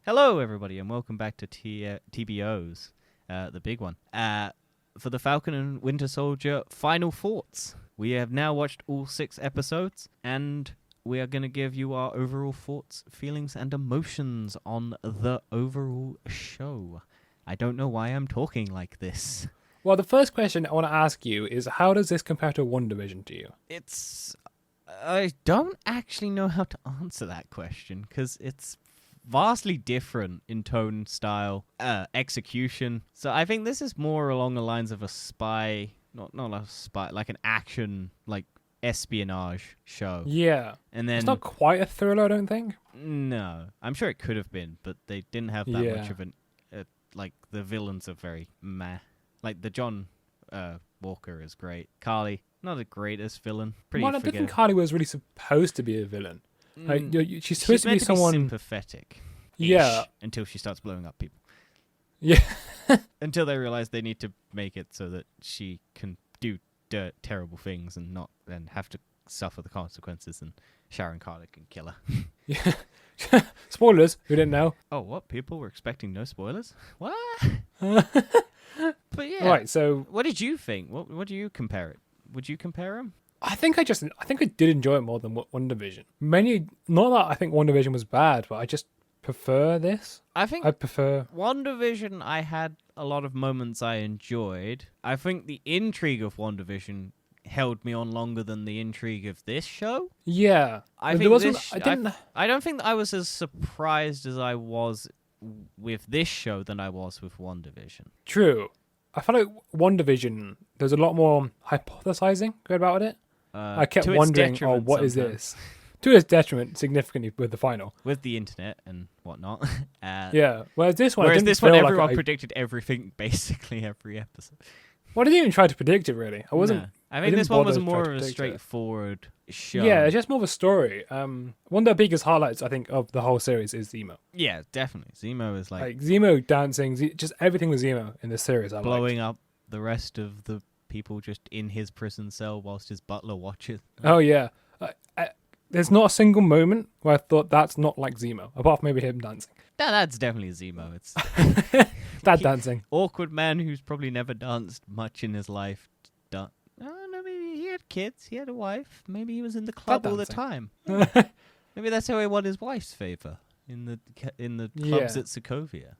Hello, everybody, and welcome back to TBOs, the big one. For the Falcon and Winter Soldier final thoughts. We have now watched all 6 episodes, and we are going to give you our overall thoughts, feelings, and emotions on the overall show. I don't know why I'm talking like this. Well, the first question I want to ask you is, how does this compare to WandaVision to you? I don't actually know how to answer that question, because it's vastly different in tone, style, execution. So I think this is more along the lines of a spy, not a spy, like an action, like espionage show. Yeah. And then it's not quite a thriller, I don't think. No, I'm sure it could have been, but they didn't have that much of an. Like the villains are very meh. Like the John Walker is great. Carly, not the greatest villain. Pretty. Well, I didn't think Carly was really supposed to be a villain. Like, she's supposed to be meant someone sympathetic. Yeah. Until she starts blowing up people. Yeah. Until they realize they need to make it so that she can do terrible things and not and have to suffer the consequences, and Sharon Carter can kill her. Yeah. Spoilers. Who didn't know? Oh, what? People were expecting no spoilers? What? But yeah. Right. So, what did you think? What do you compare it? Would you compare them? I think I did enjoy it more than WandaVision. Not that I think WandaVision was bad, but I just prefer this. I prefer WandaVision. I had a lot of moments I enjoyed. I think the intrigue of WandaVision held me on longer than the intrigue of this show. Yeah. I don't think I was as surprised as I was with this show than I was with WandaVision. True. I felt like WandaVision, there's a lot more hypothesizing about it. I kept wondering, what is this? To its detriment, significantly with the final. With the internet and whatnot. Yeah. Whereas this one, everyone predicted everything, basically every episode. Well, I didn't even try to predict it, really. I wasn't. No. I think this one was more of a straightforward show. Yeah, it's just more of a story. One of the biggest highlights, I think, of the whole series is Zemo. Yeah, definitely. Zemo is like Zemo dancing, just everything with Zemo in this series. Blowing up the rest of the people just in his prison cell whilst his butler watches. Oh, yeah. There's not a single moment where I thought that's not like Zemo, apart from maybe him dancing. No, that's definitely Zemo. It's that dancing. Awkward man who's probably never danced much in his life. No, maybe he had kids. He had a wife. Maybe he was in the club all the time. Maybe that's how he won his wife's favor in the clubs at Sokovia.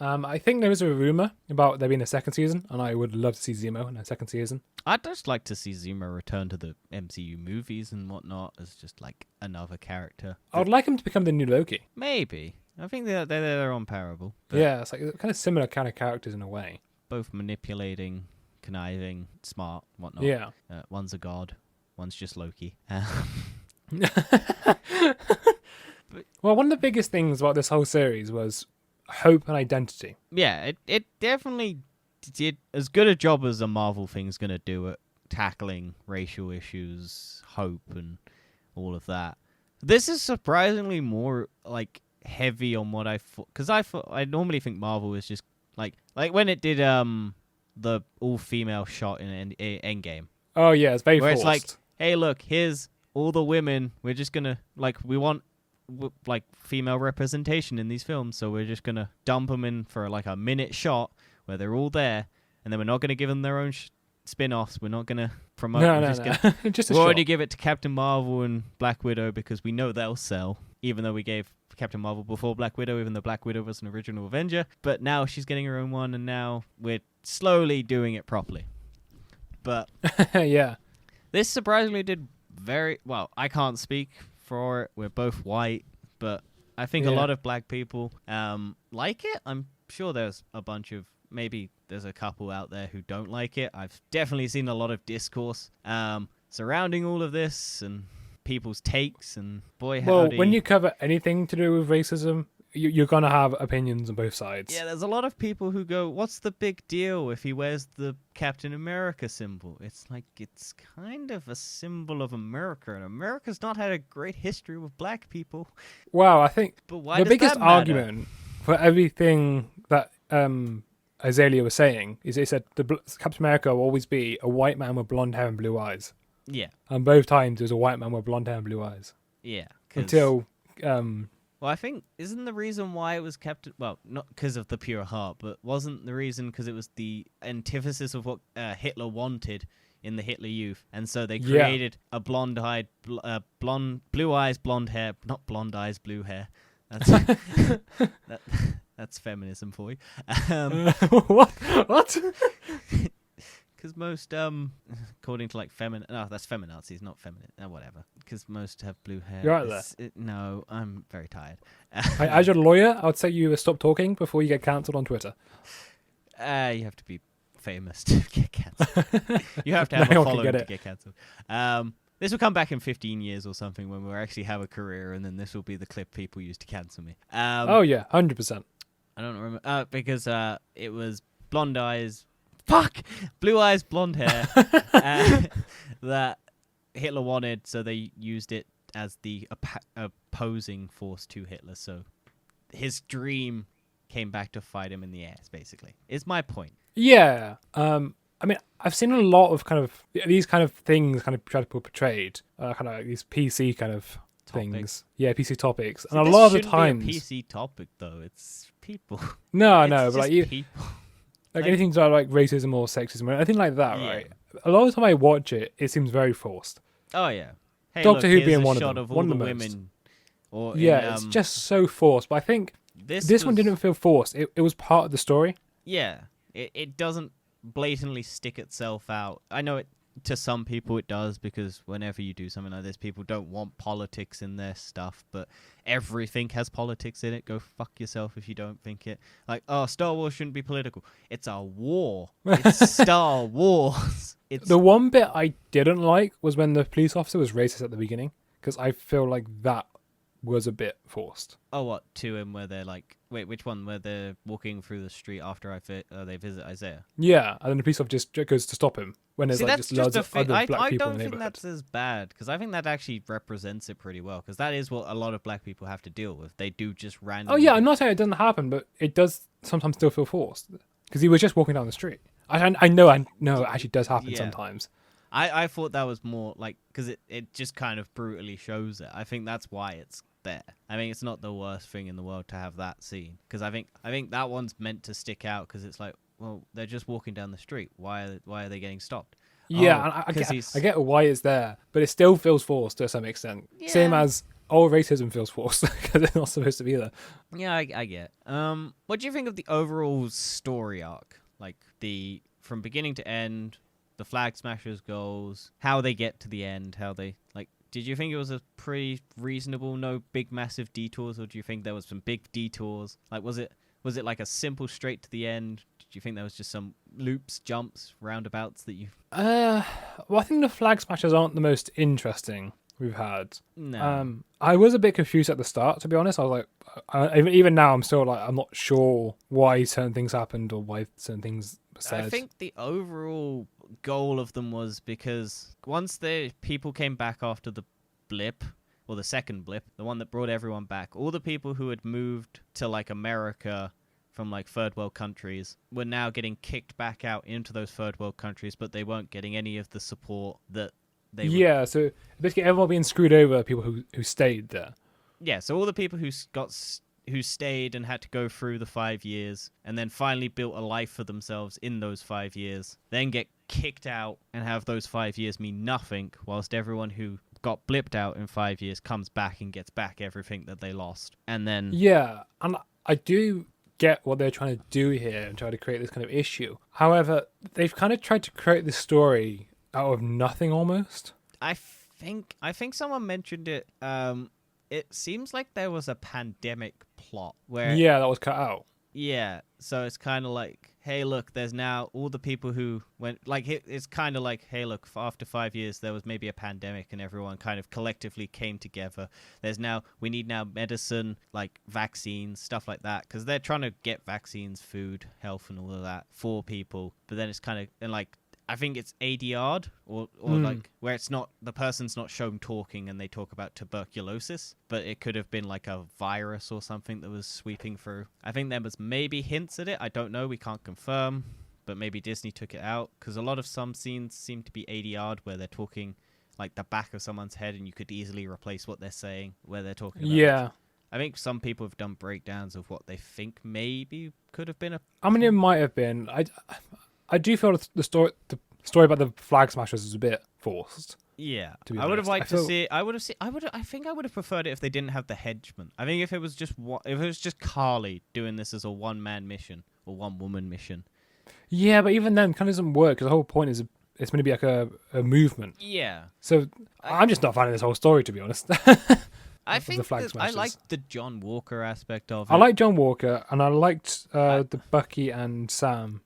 I think there is a rumor about there being a second season, and I would love to see Zemo in a second season. I'd just like to see Zemo return to the MCU movies and whatnot as just like another character. I would like him to become the new Loki. Maybe. I think they're on parable. Yeah, it's like kind of similar kind of characters in a way. Both manipulating, conniving, smart, whatnot. Yeah. One's a god, one's just Loki. Well, one of the biggest things about this whole series was hope and identity. Yeah, it definitely did as good a job as a Marvel thing's going to do at tackling racial issues, hope, and all of that. This is surprisingly more like heavy on what I thought, because I normally think Marvel is just like when it did the all-female shot in Endgame. Oh yeah, it's very where forced. It's like, hey, look, here's all the women. We're just gonna we want female representation in these films, so we're just gonna dump them in for like a minute shot where they're all there, and then we're not gonna give them their own spin-offs. We're not gonna promote. No. Just we'll already give it to Captain Marvel and Black Widow because we know they'll sell. Even though we gave Captain Marvel before Black Widow, even though Black Widow was an original Avenger, but now she's getting her own one, and now we're slowly doing it properly. But yeah, this surprisingly did very well. I can't speak for it. We're both white, but I think a lot of black people like it. I'm sure there's a bunch of, maybe there's a couple out there who don't like it. I've definitely seen a lot of discourse surrounding all of this and people's takes, and boy, howdy. Well, when you cover anything to do with racism, you're gonna have opinions on both sides. Yeah, there's a lot of people who go, what's the big deal if he wears the Captain America symbol? It's like, it's kind of a symbol of America, and America's not had a great history with black people. Wow, I think the biggest argument for everything that Azalea was saying is they said Captain America will always be a white man with blonde hair and blue eyes. Yeah. And both times it was a white man with blonde hair and blue eyes. Yeah. Until Well, I think isn't the reason why it was kept, well, not because of the pure heart, but wasn't the reason because it was the antithesis of what Hitler wanted in the Hitler Youth, and so they created a blonde-eyed, blue eyes, blonde hair, not blonde eyes, blue hair. That's that's feminism for you. What? Because most, according to like that's feminazis, not feminine, whatever. Because most have blue hair. You're right there. No, I'm very tired. As your lawyer, I would say you stop talking before you get cancelled on Twitter. You have to be famous to get cancelled. You have to have a following to get cancelled. This will come back in 15 years or something when we'll actually have a career, and then this will be the clip people use to cancel me. Oh yeah, 100%. I don't remember because it was blonde eyes. Fuck! Blue eyes, blonde hair that Hitler wanted, so they used it as the opposing force to Hitler. So his dream came back to fight him in the air, basically. Is my point. Yeah. I mean, I've seen a lot of kind of these kind of things kind of try to be portrayed, kind of like these PC kind of things. Yeah, PC topics. See, and a lot of the times... be a PC topic, though. It's people. No, but like people. Like anything to like racism or sexism or anything like that, right? A lot of the time I watch it, it seems very forced. Oh yeah, hey, Doctor Who look, being one of them, all one the of the women. Or it's just so forced. But I think this one didn't feel forced. It was part of the story. Yeah, it doesn't blatantly stick itself out. I know it to some people it does, because whenever you do something like this, people don't want politics in their stuff, but everything has politics in it. Go fuck yourself if you don't think it. Like, oh, Star Wars shouldn't be political. It's a war. It's Star Wars. The one bit I didn't like was when the police officer was racist at the beginning, because I feel like that was a bit forced. Oh, what, to him where they're like, wait, which one? Where they're walking through the street after they visit Isaiah? Yeah, and then the police officer just goes to stop him when there's like just loads of other black people in the neighborhood. I don't think that's as bad, because I think that actually represents it pretty well, because that is what a lot of black people have to deal with. They do just randomly... Oh yeah, I'm not saying it doesn't happen, but it does sometimes still feel forced, because he was just walking down the street. I know it actually does happen sometimes. I thought that was more like, because it just kind of brutally shows it. I think that's why it's there. I mean, it's not the worst thing in the world to have that scene, because I think that one's meant to stick out, because it's like, well, they're just walking down the street. Why are they getting stopped? Yeah, I get why it's there, but it still feels forced to some extent. Yeah. Same as all racism feels forced, because it's not supposed to be there. Yeah, I get. What do you think of the overall story arc? Like from beginning to end, the Flag Smashers goals, how they get to the end, how they like. Did you think it was a pretty reasonable, no big massive detours, or do you think there was some big detours? Like, was it like a simple straight to the end? Did you think there was just some loops, jumps, roundabouts that you... Well, I think the Flag Smashers aren't the most interesting we've had. No. I was a bit confused at the start, to be honest. I was like, even now, I'm still like, I'm not sure why certain things happened or why certain things were said. I think the overall goal of them was because once the people came back after the blip, or the second blip, the one that brought everyone back, all the people who had moved to like America from like third world countries were now getting kicked back out into those third world countries, but they weren't getting any of the support that they were. So basically everyone being screwed over, people who stayed there. Yeah, so all the people who stayed and had to go through the 5 years and then finally built a life for themselves in those 5 years, then get kicked out and have those 5 years mean nothing, whilst everyone who got blipped out in 5 years comes back and gets back everything that they lost. And then... Yeah, and I do get what they're trying to do here and try to create this kind of issue. However, they've kind of tried to create this story out of nothing almost. I think someone mentioned it. It seems like there was a pandemic plot where... Yeah, that was cut out. Yeah, so it's kind of like, hey, look, there's now all the people who went... Like, it's kind of like, hey, look, after 5 years, there was maybe a pandemic and everyone kind of collectively came together. We need now medicine, like vaccines, stuff like that, because they're trying to get vaccines, food, health, and all of that for people. But then it's kind of... And, like, I think it's ADR'd or like where it's not, the person's not shown talking and they talk about tuberculosis, but it could have been like a virus or something that was sweeping through. I think there was maybe hints at it. I don't know. We can't confirm, but maybe Disney took it out, because a lot of some scenes seem to be ADR'd where they're talking like the back of someone's head and you could easily replace what they're saying where they're talking about. Yeah. I think some people have done breakdowns of what they think maybe could have been a. I mean, it might have been. I do feel the story about the flag smashers is a bit forced. Yeah, to be I would have honest. liked to see it. I think I would have preferred it if they didn't have the henchmen. I think if it was just Carly doing this as a one-man mission or one-woman mission. Yeah, but even then, it kind of doesn't work because the whole point is it's going to be like a movement. Yeah. So I'm just not finding this whole story, to be honest. I think I liked the John Walker aspect of it. I like John Walker, and I liked the Bucky and Sam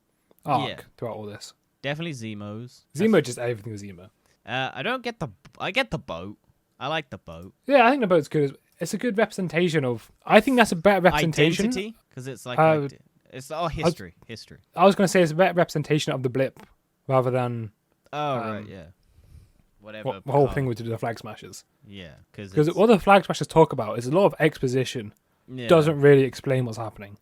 arc throughout all this. Definitely Zemo's. Zemo, just everything with Zemo. I don't get I get the boat. I like the boat. Yeah, I think the boat's good. It's a good representation of. I think that's a better representation. Identity, because it's like it's history. History. I was going to say it's a better representation of the blip rather than. Oh right, yeah. Whatever. The whole thing with the flag smashers. Yeah, because what the flag smashers talk about is a lot of exposition. Yeah. Doesn't really explain what's happening.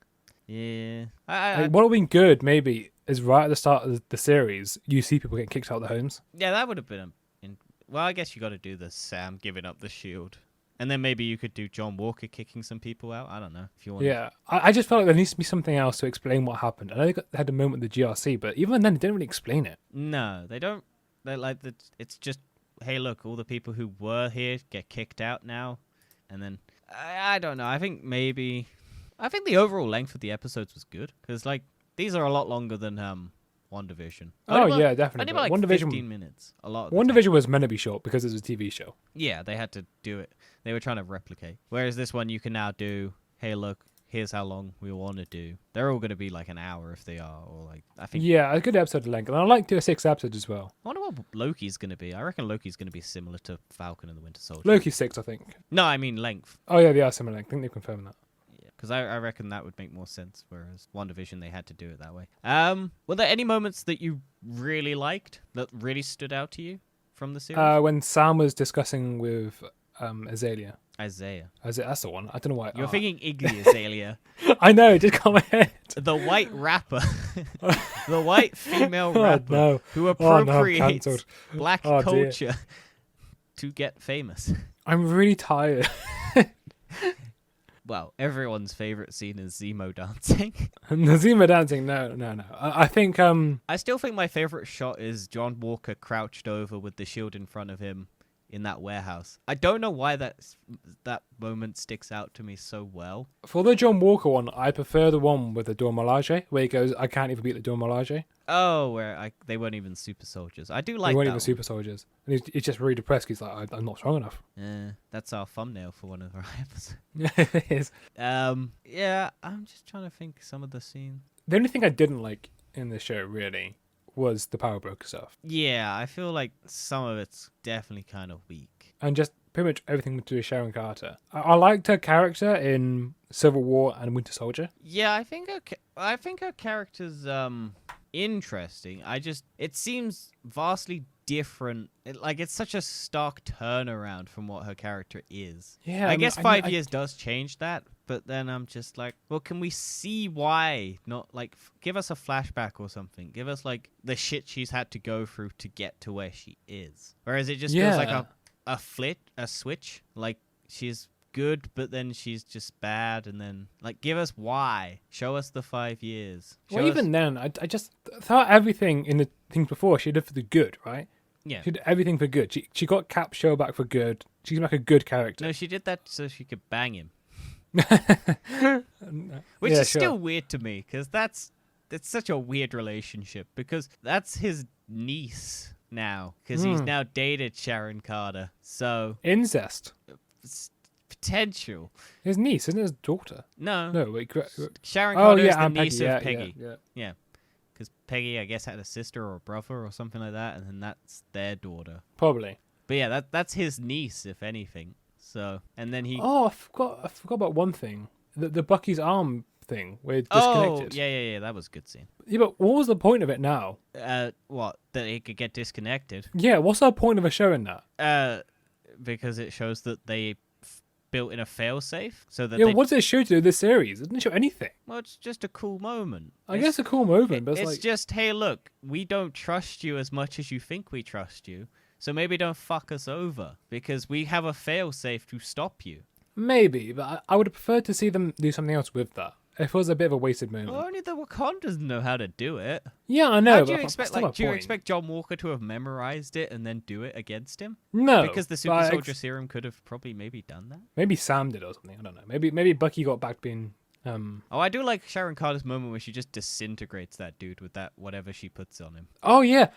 Yeah. What would have been good maybe is right at the start of the series, you see people getting kicked out of their homes. Yeah, that would have been well, I guess you got to do the Sam giving up the shield. And then maybe you could do John Walker kicking some people out. I don't know if you want. Yeah, I just felt like there needs to be something else to explain what happened. I know they had a moment with the GRC, but even then, they didn't really explain it. No, they don't. They're like it's just, hey, look, all the people who were here get kicked out now, and then I don't know. I think the overall length of the episodes was good because like these are a lot longer than WandaVision. Yeah, definitely. Only about 15 minutes. A lot. WandaVision was meant to be short because it was a TV show. Yeah, they had to do it. They were trying to replicate. Whereas this one, you can now do, hey, look, here's how long we want to do. They're all going to be like an hour if they are, or like I think. Yeah, a good episode length, and I like to do 6 episodes as well. I wonder what Loki's going to be. I reckon Loki's going to be similar to Falcon and the Winter Soldier. Loki's 6, I think. No, I mean length. Oh yeah, they are similar length. I think they've confirmed that. Yeah, because I reckon that would make more sense. Whereas WandaVision, they had to do it that way. Were there any moments that you really liked that really stood out to you from the series? When Sam was discussing with Azalea. Isaiah. That's the one. I don't know why. You're thinking Iggy Azalea. I know, it just got my head. The white rapper. The white female rapper who appropriates black culture to get famous. I'm really tired. Well, everyone's favorite scene is Zemo dancing. The Zemo dancing, no. I think... I still think my favorite shot is John Walker crouched over with the shield in front of him in that warehouse. I don't know why that moment sticks out to me so well. For the John Walker one, I prefer the one with the Dora Milaje, where he goes, I can't even beat the Dora Milaje. Oh, where they weren't even super soldiers. I do like that. They weren't even one. super soldiers. And he's just really depressed. He's like, I'm not strong enough. Yeah, that's our thumbnail for one of our episodes. Yeah, it is. Yeah, I'm just trying to think some of the scenes. The only thing I didn't like in the show, really, was the Power Broker stuff. Yeah, I feel like some of it's definitely kind of weak. And just pretty much everything to do with Sharon Carter. I liked her character in Civil War and Winter Soldier. Yeah, I think her character's interesting. It seems vastly different. It's such a stark turnaround from what her character is. Yeah, I guess 5 years does change that, but then I'm just like, well, can we see why? Not like give us a flashback or something. Give us like the shit she's had to go through to get to where she is. Whereas it just feels like a switch. Like she's good, but then she's just bad, and then like give us why. Show us the 5 years. Then, I just thought everything in the things before she did for the good, right? Yeah. She did everything for good. She got Cap's show back for good. She's like a good character. No, she did that so she could bang him. Which is still weird to me, because it's such a weird relationship, because that's his niece now, because he's now dated Sharon Carter. So incest. Potential. His niece, isn't it his daughter? No. Wait. Sharon Carter is the niece Peggy. of Peggy. Yeah. Because Peggy, I guess, had a sister or a brother or something like that, and then that's their daughter. Probably. But yeah, that's his niece, if anything. So, and then he... Oh, I forgot about one thing. The Bucky's arm thing, where it's disconnected. Oh, yeah, that was a good scene. Yeah, but what was the point of it now? What? That it could get disconnected? Yeah, what's the point of a showing that? Because it shows that they built in a failsafe, so that what does it show to do this series? It didn't show anything. Well, it's just a cool moment. I guess a cool moment, but it's just, hey, look, we don't trust you as much as you think we trust you, so maybe don't fuck us over, because we have a failsafe to stop you. Maybe, but I would have preferred to see them do something else with that. It was a bit of a wasted moment. Well, only the Wakandans know how to do it. Yeah, I know. How do you expect? Like, do you expect John Walker to have memorized it and then do it against him? No, because the super soldier serum could have probably maybe done that. Maybe Sam did or something. I don't know. Maybe Bucky got back being. Oh, I do like Sharon Carter's moment where she just disintegrates that dude with that whatever she puts on him. Oh yeah,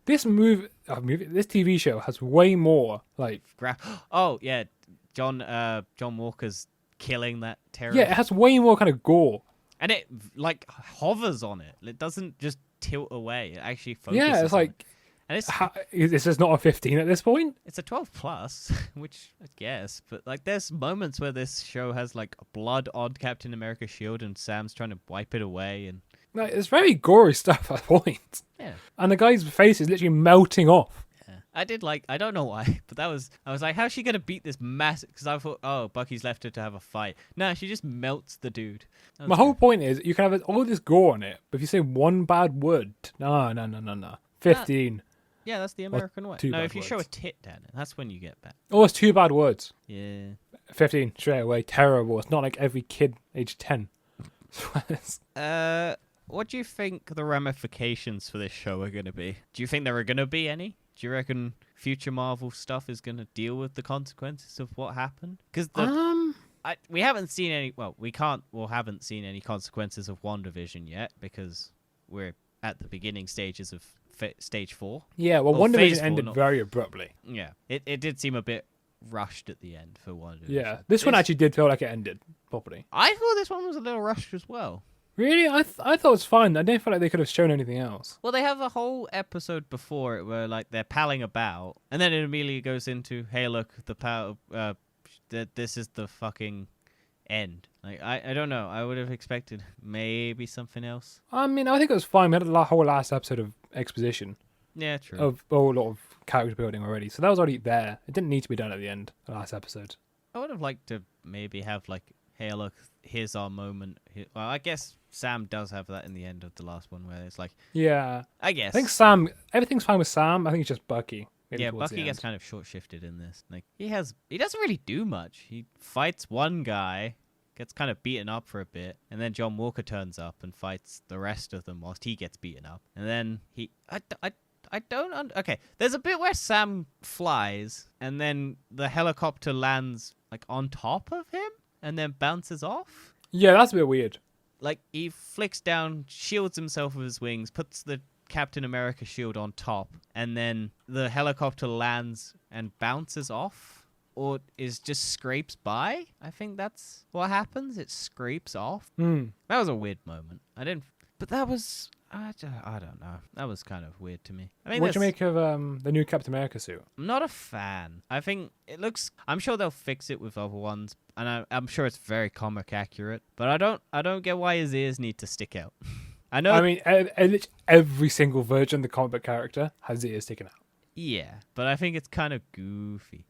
this this TV show has way more like. Oh yeah, John Walker's killing that terrorist. Yeah, it has way more kind of gore. And it like hovers on it. It doesn't just tilt away. It actually focuses. Yeah, it's like. And this is not a 15 at this point. It's a 12 plus, which I guess. But like, there's moments where this show has like blood on Captain America's shield, and Sam's trying to wipe it away, and like, it's very gory stuff at points. Yeah. And the guy's face is literally melting off. I did like, I don't know why, but I was like, how's she going to beat this massive, because I thought, oh, Bucky's left her to have a fight. No, she just melts the dude. My whole point is, you can have all this gore on it, but if you say one bad word, no. 15. Yeah, that's the American way. No, if you show a tit down it, that's when you get bad. Oh, it's 2 bad words. Yeah. 15, straight away, terrible. It's not like every kid age 10. What do you think the ramifications for this show are going to be? Do you think there are going to be any? Do you reckon future Marvel stuff is going to deal with the consequences of what happened? Because we haven't seen any. Well, haven't seen any consequences of WandaVision yet because we're at the beginning stages of stage 4. Yeah, well, WandaVision ended very abruptly. Yeah, it did seem a bit rushed at the end for WandaVision. Yeah, this one actually did feel like it ended properly. I thought this one was a little rushed as well. Really? I thought it was fine. I didn't feel like they could have shown anything else. Well, they have a whole episode before it where like they're palling about, and then it immediately goes into, hey, look, the power. This is the fucking end. Like I don't know. I would have expected maybe something else. I mean, I think it was fine. We had a whole last episode of exposition. Yeah, true. Of a whole lot of character building already, so that was already there. It didn't need to be done at the end. The last episode. I would have liked to maybe have like, hey, look, here's our moment. Well, I guess Sam does have that in the end of the last one where it's like, yeah, I guess. I think everything's fine with Sam. I think it's just Bucky. Yeah, Bucky gets kind of short-shifted in this. Like he doesn't really do much. He fights one guy, gets kind of beaten up for a bit, and then John Walker turns up and fights the rest of them whilst he gets beaten up. And then okay, there's a bit where Sam flies, and then the helicopter lands like on top of him, and then bounces off. Yeah, that's a bit weird. Like he flicks down, shields himself with his wings, puts the Captain America shield on top, and then the helicopter lands and bounces off, or just scrapes by. I think that's what happens. It scrapes off. That was a weird moment. But that was, I don't know. That was kind of weird to me. I mean, what do you make of the new Captain America suit? I'm not a fan. I think it looks. I'm sure they'll fix it with other ones, and I'm sure it's very comic accurate. But I don't get why his ears need to stick out. I know. I mean, every single version of the comic book character has ears sticking out. Yeah, but I think it's kind of goofy.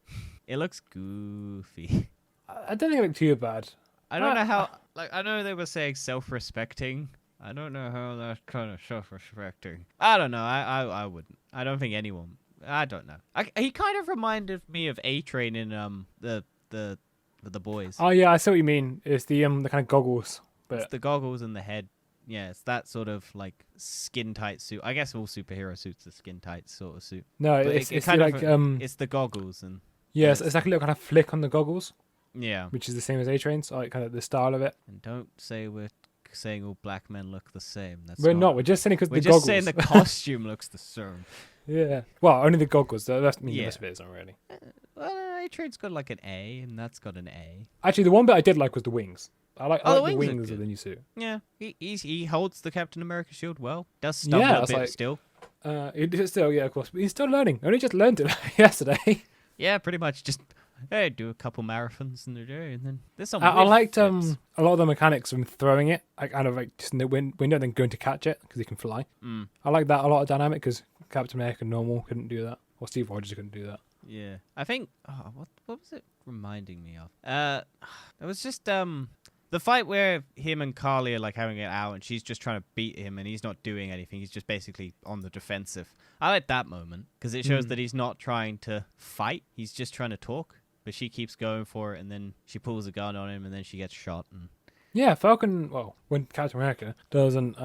It looks goofy. I don't think it looked too bad. I don't know how. Like, I know they were saying self-respecting. I don't know how that's kind of self-respecting. I don't know. I wouldn't. I don't think anyone. I don't know. He kind of reminded me of A-Train in the boys. Oh yeah, I see what you mean. It's the kind of goggles, but it's the goggles and the head. Yeah, it's that sort of like skin tight suit. I guess all superhero suits are skin tight sort of suit. No, it's kind of like it's the goggles and yes, it's like a little kind of flick on the goggles. Yeah, which is the same as A-Train, so like kind of the style of it. And don't say we're saying all black men look the same. We're not. We're just saying because the goggles. We're just saying the costume looks the same. Yeah. Well, only the goggles. The rest of it isn't really. Well, A-Train's got like an A, and that's got an A. Actually, the one bit I did like was the wings. I like the wings of the new suit. Yeah, he holds the Captain America shield well. Does stumble a bit still. Yeah, of course. But he's still learning. Only just learned it yesterday. Yeah, pretty much. Just do a couple marathons in the day, and then there's some. I liked a lot of the mechanics of throwing it, like kind of like just in the window, then going to catch it because he can fly. I like that a lot of dynamic because Captain America normal couldn't do that, or Steve Rogers couldn't do that. Yeah, I think. What was it reminding me of? It was just the fight where him and Carly are like having it out, and she's just trying to beat him, and he's not doing anything. He's just basically on the defensive. I like that moment because it shows that he's not trying to fight. He's just trying to talk. but she keeps going for it, and then she pulls a gun on him, and then she gets shot. And Yeah, Falcon. Well, when Captain America doesn't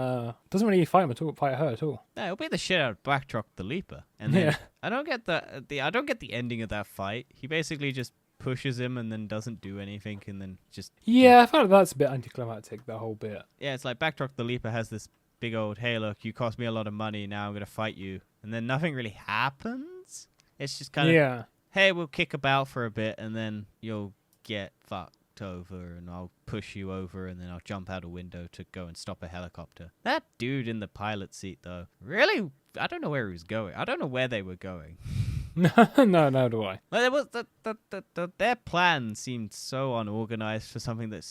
really fight him at all, fight her at all. yeah, it'll beat the shit out of Backtrack the Leaper. And then Yeah. I don't get the ending of that fight. He basically just pushes him and then doesn't do anything, and then just Yeah, I felt like that's a bit anticlimactic. That whole bit. yeah, it's like Backtrack the Leaper has this big old, hey, look, you cost me a lot of money, now I'm going to fight you. And then nothing really happens. It's just kind of, Yeah. hey, we'll kick about for a bit, and then you'll get fucked over, and I'll push you over, and then I'll jump out a window to go and stop a helicopter. That dude in the pilot seat, though, really, I don't know where he was going. I don't know where they were going. No, do I? Like, there was their plan seemed so unorganized for something that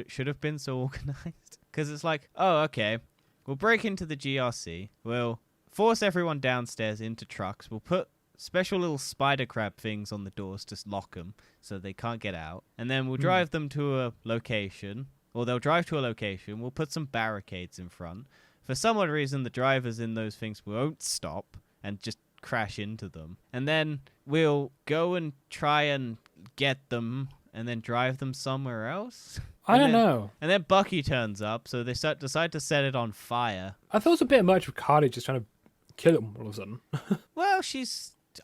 should have been so organized. Because it's like, oh, okay, we'll break into the GRC. We'll force everyone downstairs into trucks. We'll put special little spider crab things on the doors to lock them so they can't get out. And then we'll drive them to a location, or they'll drive to a location. We'll put some barricades in front. For some odd reason, the drivers in those things won't stop and just crash into them. And then we'll go and try and get them and then drive them somewhere else. I don't know. And then Bucky turns up, so they decide to set it on fire. I thought it was a bit much with Carly just trying to kill him all of a sudden. Well,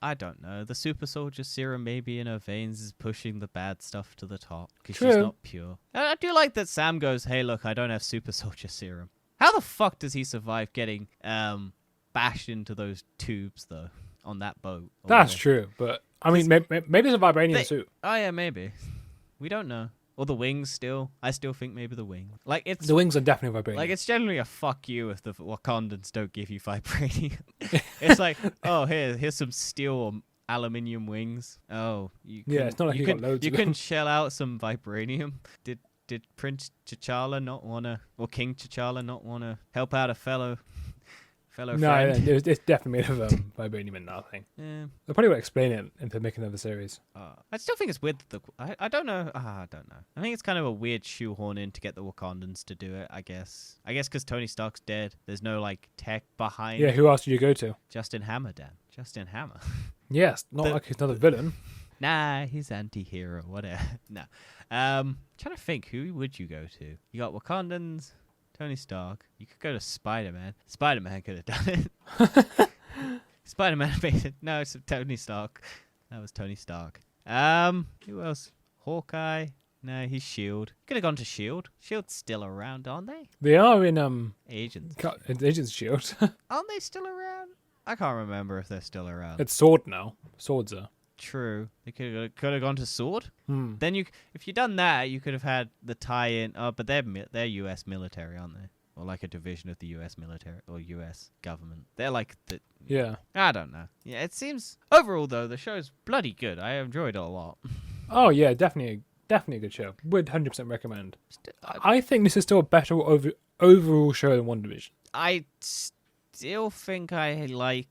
I don't know. The super soldier serum maybe in her veins is pushing the bad stuff to the top because she's not pure. And I do like that Sam goes, hey, look, I don't have super soldier serum. How the fuck does he survive getting bashed into those tubes, though, on that boat? That's true, but I mean, maybe it's a vibranium suit. Oh, yeah, maybe. We don't know. Or the wings still. I still think maybe the wing. Like it's The wings are definitely vibranium. like it's generally a fuck you if the Wakandans don't give you vibranium. It's like, oh, here's some steel or aluminium wings. Oh, it's not like you got loads you of can them. shell out some vibranium. Did Prince T'Challa not wanna, or King T'Challa not wanna help out a fellow No, friend? it's definitely made of vibranium and nothing. Yeah. They'll probably explain it if they make another series. I still think it's weird that I don't know. I don't know. I think it's kind of a weird shoehorn in to get the Wakandans to do it, I guess. I guess because Tony Stark's dead. There's no, like, tech behind Yeah, who else did you go to? Justin Hammer, Dan. Justin Hammer. Yes, not like he's another villain. Nah, he's anti-hero, whatever. No. Trying to think, who would you go to? You got Wakandans, Tony Stark. You could go to Spider-Man. Spider-Man could have done it. Spider-Man made it. No, it's Tony Stark. That was Tony Stark. Who else? Hawkeye. No, he's S.H.I.E.L.D. Could have gone to S.H.I.E.L.D. S.H.I.E.L.D's still around, aren't they? They are in Agents. Agents Shield. Aren't they still around? I can't remember if they're still around. It's Sword now. Swords are. True. They could have gone to Sword. Hmm. Then if you'd done that, you could have had the tie-in. Oh, but they're U.S. military, aren't they? Or like a division of the U.S. military or U.S. government. They're like the. Yeah. I don't know. Yeah, it seems overall though the show's bloody good. I enjoyed it a lot. Oh yeah, definitely a good show. Would 100% recommend. I think this is still a better overall show than WandaVision. I still think I like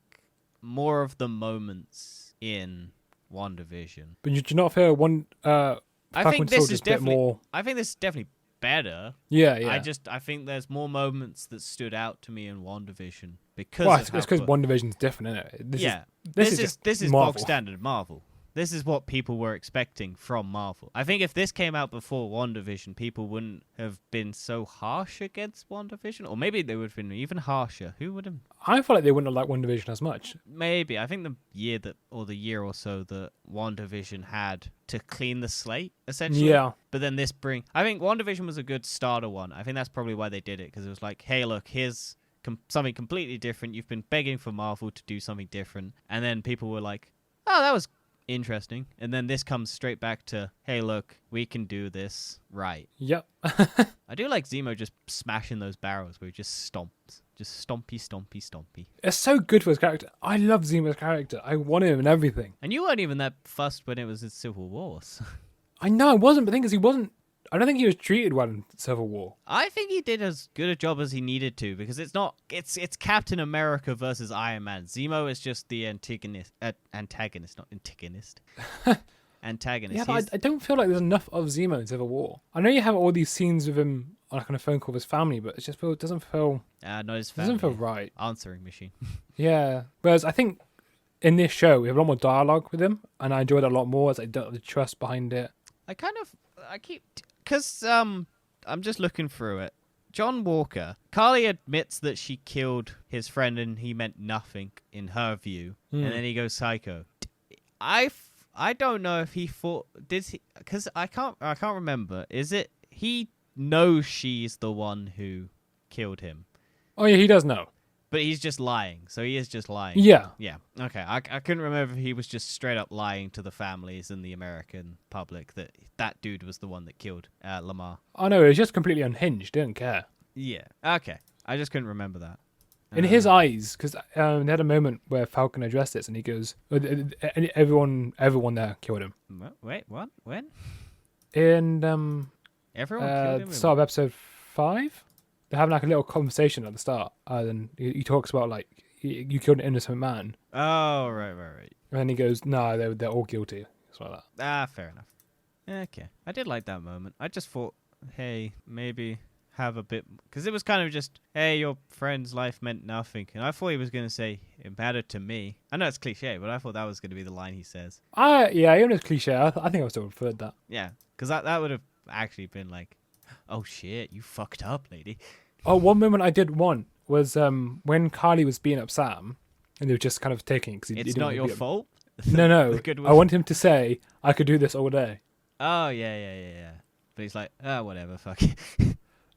more of the moments in WandaVision. But you do not feel I Falcon think this Soldier's is a bit more. I think this is definitely better. Yeah. I think there's more moments that stood out to me in WandaVision because Well, of it's how because good- WandaVision's different, isn't it? this is bog Marvel. standard Marvel. This is what people were expecting from Marvel. I think if this came out before WandaVision, people wouldn't have been so harsh against WandaVision, or maybe they would have been even harsher. Who would have? I feel like they wouldn't have liked WandaVision as much. Maybe. I think the year or so that WandaVision had to clean the slate, essentially. Yeah. But then I think WandaVision was a good starter one. I think that's probably why they did it, because it was like, hey, look, here's something completely different. You've been begging for Marvel to do something different. And then people were like, oh, that was interesting. And then this comes straight back to, hey, look, we can do this right. Yep. I do like Zemo just smashing those barrels where he just stomps. Just stompy, stompy, stompy. It's so good for his character. I love Zemo's character. I want him and everything. And you weren't even that fussed when it was in Civil War. I know I wasn't, but the thing is, he wasn't. I don't think he was treated well in Civil War. I think he did as good a job as he needed to, because it's Captain America versus Iron Man. Zemo is just the antagonist, not antagonist. Antagonist. Yeah, but I don't feel like there's enough of Zemo in Civil War. I know you have all these scenes with him on a phone call with his family, but it doesn't feel not his doesn't family. feel right. Answering machine. Yeah. Whereas I think in this show we have a lot more dialogue with him, and I enjoyed it a lot more. It's like the trust behind it. Because I'm just looking through it. John Walker, Carly admits that she killed his friend and he meant nothing in her view, and then he goes psycho. I don't know if he thought, did he? Because I can't remember. Is it he knows she's the one who killed him? Oh yeah, he does know. But he's just lying. So he is just lying. Yeah. Yeah. Okay. I couldn't remember if he was just straight up lying to the families and the American public that dude was the one that killed Lamar. Oh no, he was just completely unhinged. Didn't care. Yeah. Okay. I just couldn't remember that. In his eyes, because they had a moment where Falcon addressed this, and he goes, "Everyone there killed him." Wait, what? When? In Everyone killed him? the start of episode 5, they're having like a little conversation at the start, and he talks about like you killed an innocent man. Oh, right. And then he goes, "No, they're all guilty." Something like that. Fair enough. Okay. I did like that moment. I just thought, hey, maybe have a bit, because it was kind of just, hey, your friend's life meant nothing, and I thought he was going to say it mattered to me. I know it's cliche, but I thought that was going to be the line he says. Yeah, even it's cliche. I think I still preferred that. Yeah, because that would have actually been like, oh shit, you fucked up, lady. Oh, one moment I did want was when Carly was beating up Sam, and they were just kind of taking it. It's not your fault. No. I want him to say, "I could do this all day." Oh yeah. But he's like, oh, whatever, fuck it.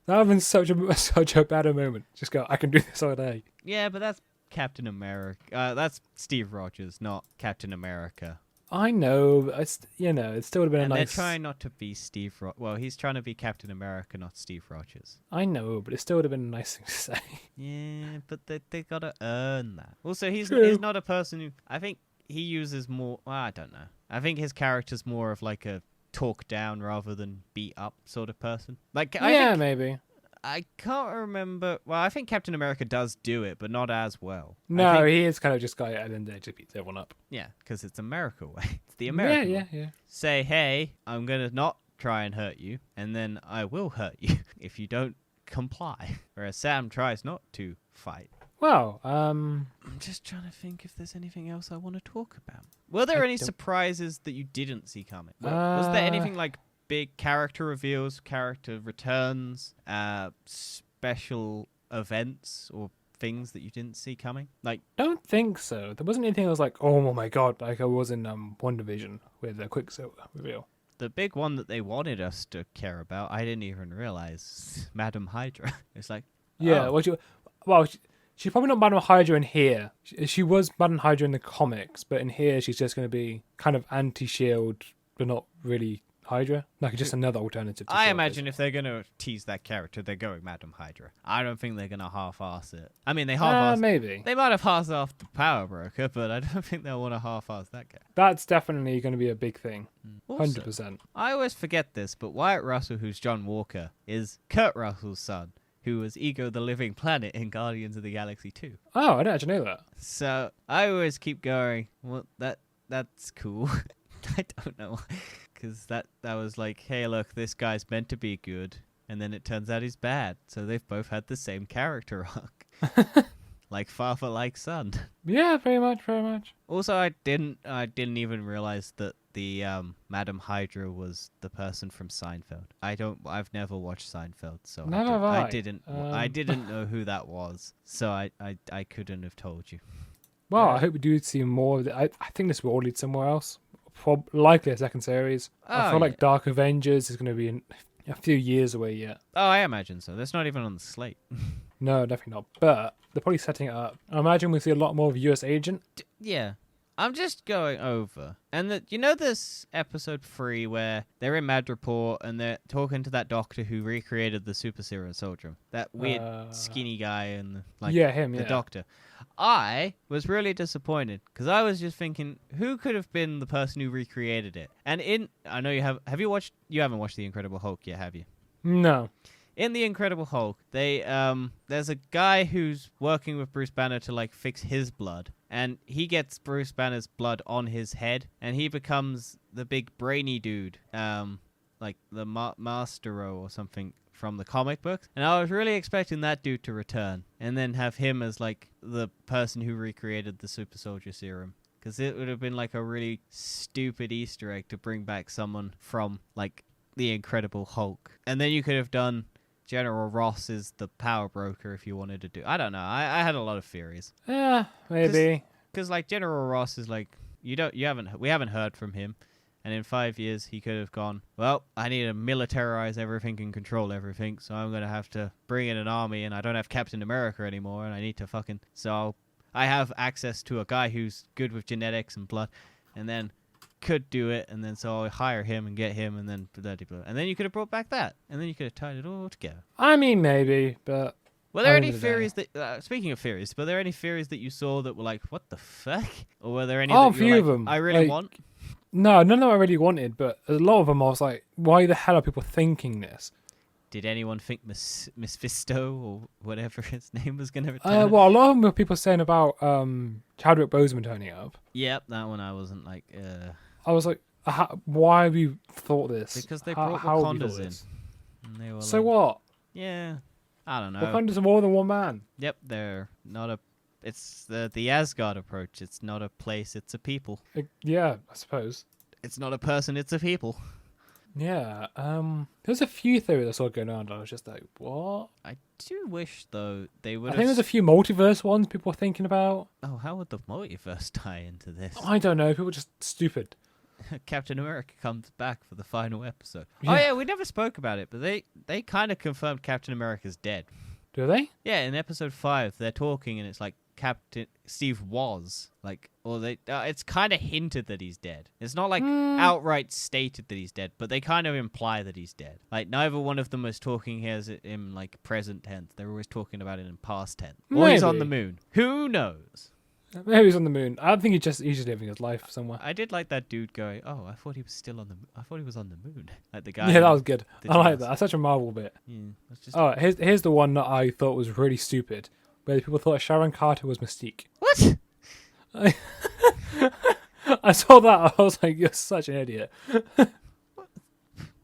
That would have been such a bad moment. Just go, "I can do this all day." Yeah, but that's Captain America. That's Steve Rogers, not Captain America. I know, but it still would have been And a nice. they're trying not to be Steve. Well, he's trying to be Captain America, not Steve Rogers. I know, but it still would have been a nice thing to say. Yeah, but they gotta earn that. Also, he's True. not a person who. I think he uses more. Well, I don't know. I think his character's more of like a talk down rather than beat up sort of person. Like, Maybe. I can't remember. Well, I think Captain America does do it, but not as well. No, he is kind of just guy, and then they just beats everyone up. Yeah, because it's America way. It's the American way. Yeah. Say, hey, I'm gonna not try and hurt you, and then I will hurt you if you don't comply. Whereas Sam tries not to fight. Well, I'm just trying to think if there's anything else I want to talk about. Were there any surprises that you didn't see coming? Was there anything like big character reveals, character returns, special events, or things that you didn't see coming? Like, don't think so. There wasn't anything that was like, oh my god, like I was in WandaVision with the Quicksilver reveal. the big one that they wanted us to care about, I didn't even realize, Madam Hydra. It's like, yeah, oh. She's probably not Madam Hydra in here. She was Madam Hydra in the comics, but in here she's just going to be kind of anti-Shield, but not really Hydra. Like just another alternative to I Shield, imagine if they're going to tease that character, they're going Madam Hydra. I don't think they're going to half-ass it. I mean, they half-ass... maybe. They might have half-assed the Power Broker, but I don't think they'll want to half-ass that guy. That's definitely going to be a big thing. Also, 100%. I always forget this, but Wyatt Russell, who's John Walker, is Kurt Russell's son, who was Ego the Living Planet in Guardians of the Galaxy 2. Oh, I didn't actually know that. So I always keep going, well, that's cool. I don't know. Because that was like, hey, look, this guy's meant to be good. And then it turns out he's bad. So they've both had the same character arc. Like father, like son. Yeah, very much. Also, I didn't even realize that the Madam Hydra was the person from Seinfeld. I've never watched Seinfeld, so I didn't know who that was. So I couldn't have told you. Well, I hope we do see more of it. I think this will lead somewhere else. Likely a second series. I feel like Dark Avengers is going to be a few years away yet. Oh, I imagine so. That's not even on the slate. No, definitely not. But they're probably setting it up. I imagine we'll see a lot more of US Agent. Yeah. I'm just going over. And you know this episode 3 where they're in Madripoor and they're talking to that doctor who recreated the Super Serum Soldier? That weird skinny guy and the doctor. I was really disappointed because I was just thinking, who could have been the person who recreated it? And I know you haven't watched The Incredible Hulk yet, have you? No. In The Incredible Hulk, there's a guy who's working with Bruce Banner to like fix his blood, and he gets Bruce Banner's blood on his head, and he becomes the big brainy dude, like the Mastero or something from the comic books. And I was really expecting that dude to return, and then have him as like the person who recreated the Super Soldier Serum. because it would have been like a really stupid Easter egg to bring back someone from like the Incredible Hulk, and then you could have done General Ross is the power broker if you wanted to do. I don't know. I had a lot of theories. Yeah, maybe. Because like General Ross is like we haven't heard from him, and in 5 years he could have gone, well, I need to militarize everything and control everything, so I'm gonna have to bring in an army, and I don't have Captain America anymore, and I need to so I have access to a guy who's good with genetics and blood, and then could do it, and then so I'll hire him and get him, and then blah, blah, blah. And then you could have brought back that, and then you could have tied it all together. I mean, maybe, but were there any theories that speaking of theories, were there any theories that you saw that were like, what the fuck? Or were there any a that few you were of like, them. I really want? No, none of them I really wanted, but a lot of them I was like, why the hell are people thinking this? Did anyone think Miss Fisto or whatever his name was going to return? Well, a lot of them were people saying about Chadwick Boseman turning up. Yep, that one I wasn't like... I was like, why have you thought this? Because they brought how have you Wakandas thought in. this? And they were So like, what? yeah, I don't know. Wakanda's more than one man. Yep, they're not a... It's the Asgard approach. It's not a place, it's a people. Yeah, I suppose. It's not a person, it's a people. Yeah, there's a few theories I saw going around. I was just like, what? I do wish, though, they would I think there's a few multiverse ones people are thinking about. Oh, how would the multiverse tie into this? I don't know. People are just stupid. Captain America comes back for the final episode. Yeah. Oh, yeah, we never spoke about it, but they kind of confirmed Captain America's dead. Do they? Yeah, in episode 5, they're talking, and it's like Captain Steve was like, or they. It's kind of hinted that he's dead. It's not like outright stated that he's dead, but they kind of imply that he's dead. Like neither one of them is talking here in like present tense. They're always talking about it in past tense. Or he's on the moon. Who knows? Maybe he's on the moon. I don't think he's just living his life somewhere. I did like that dude going, "Oh, I thought he was still on the. I thought he was on the moon." Like the guy. Yeah, that was good. I like jazz. that. That's such a Marvel bit. Yeah, that's just. Oh, here's the one that I thought was really stupid, where people thought Sharon Carter was Mystique. What? I saw that. I was like, "You're such an idiot."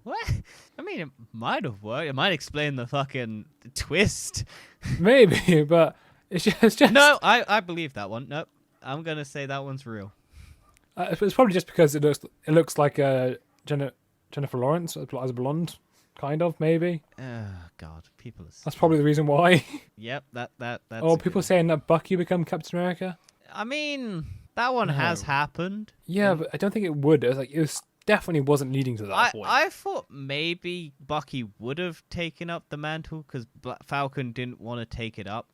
What? I mean, it might have worked. It might explain the fucking twist. Maybe, but it's just. No, I believe that one. Nope. I'm gonna say that one's real. It's probably just because it looks like Jennifer Lawrence as a blonde, kind of maybe. Oh God, people are. That's probably the reason why. Yep, that's. Or people saying that Bucky become Captain America. I mean, that one has happened. Yeah, but I don't think it would. It was definitely wasn't leading to that point. I thought maybe Bucky would have taken up the mantle because Falcon didn't want to take it up.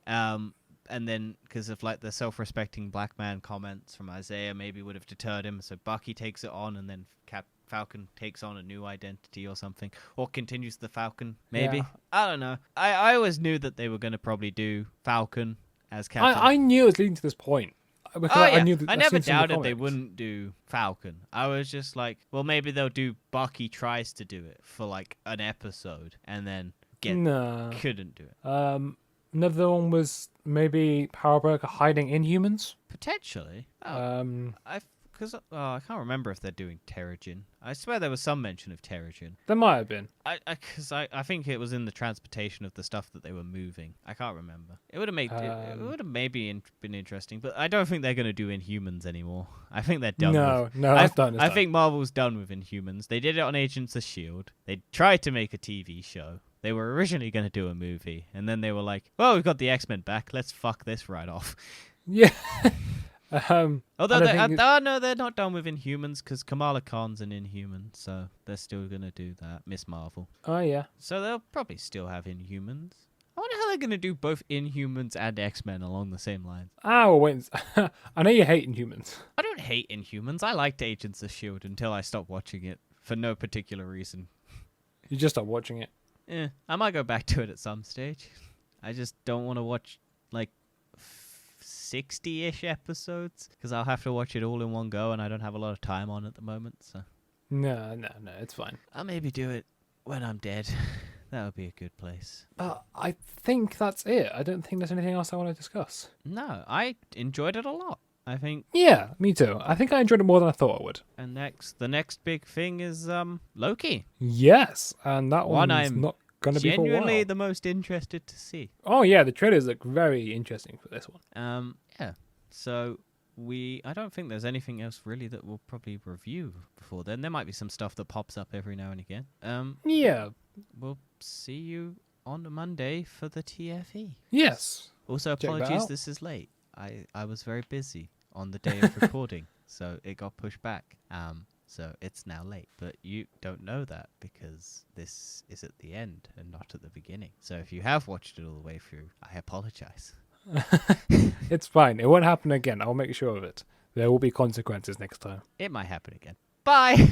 And then because of like the self-respecting black man comments from Isaiah, maybe would have deterred him. So Bucky takes it on, and then Falcon takes on a new identity or something, or continues the Falcon. Maybe. Yeah. I don't know. I always knew that they were going to probably do Falcon as Captain. I knew it was leading to this point. Because Oh, yeah. I knew that I I've never seen some of the doubted they comics. wouldn't do Falcon. I was just like, well, maybe they'll do Bucky tries to do it for like an episode and then No. couldn't do it. Another one was maybe Power Broker hiding Inhumans. Potentially. I can't remember if they're doing Terrigen. I swear there was some mention of Terrigen. There might have been. I think it was in the transportation of the stuff that they were moving. I can't remember. It would have made it would have maybe been interesting, but I don't think they're going to do Inhumans anymore. I think they're done. No, with, that's done. I think Marvel's done with Inhumans. They did it on Agents of S.H.I.E.L.D. They tried to make a TV show. They were originally going to do a movie, and then they were like, well, we've got the X-Men back. Let's fuck this right off. Yeah. Although they're not done with Inhumans because Kamala Khan's an Inhuman, so they're still going to do that. Miss Marvel. Oh, yeah. So they'll probably still have Inhumans. I wonder how they're going to do both Inhumans and X-Men along the same lines. Well, wait. I know you hate Inhumans. I don't hate Inhumans. I liked Agents of S.H.I.E.L.D. until I stopped watching it for no particular reason. You just stopped watching it. I might go back to it at some stage. I just don't want to watch like 60-ish episodes because I'll have to watch it all in one go, and I don't have a lot of time on at the moment. So No, it's fine. I'll maybe do it when I'm dead. That would be a good place. I think that's it. I don't think there's anything else I want to discuss. No, I enjoyed it a lot. I think. Yeah, me too. I think I enjoyed it more than I thought I would. And the next big thing is Loki. Yes, and that One one's I'm not going to be for a genuinely while. the most interested to see. Oh yeah, the trailers look very interesting for this one. Yeah. So I don't think there's anything else really that we'll probably review before then. There might be some stuff that pops up every now and again. Yeah. We'll see you on Monday for the TFE. Yes. Also, Check that apologies, out. this is late. I was very busy on the day of recording, so it got pushed back. So it's now late. But you don't know that because this is at the end and not at the beginning. So if you have watched it all the way through, I apologize. It's fine. It won't happen again. I'll make sure of it. There will be consequences next time. It might happen again. Bye!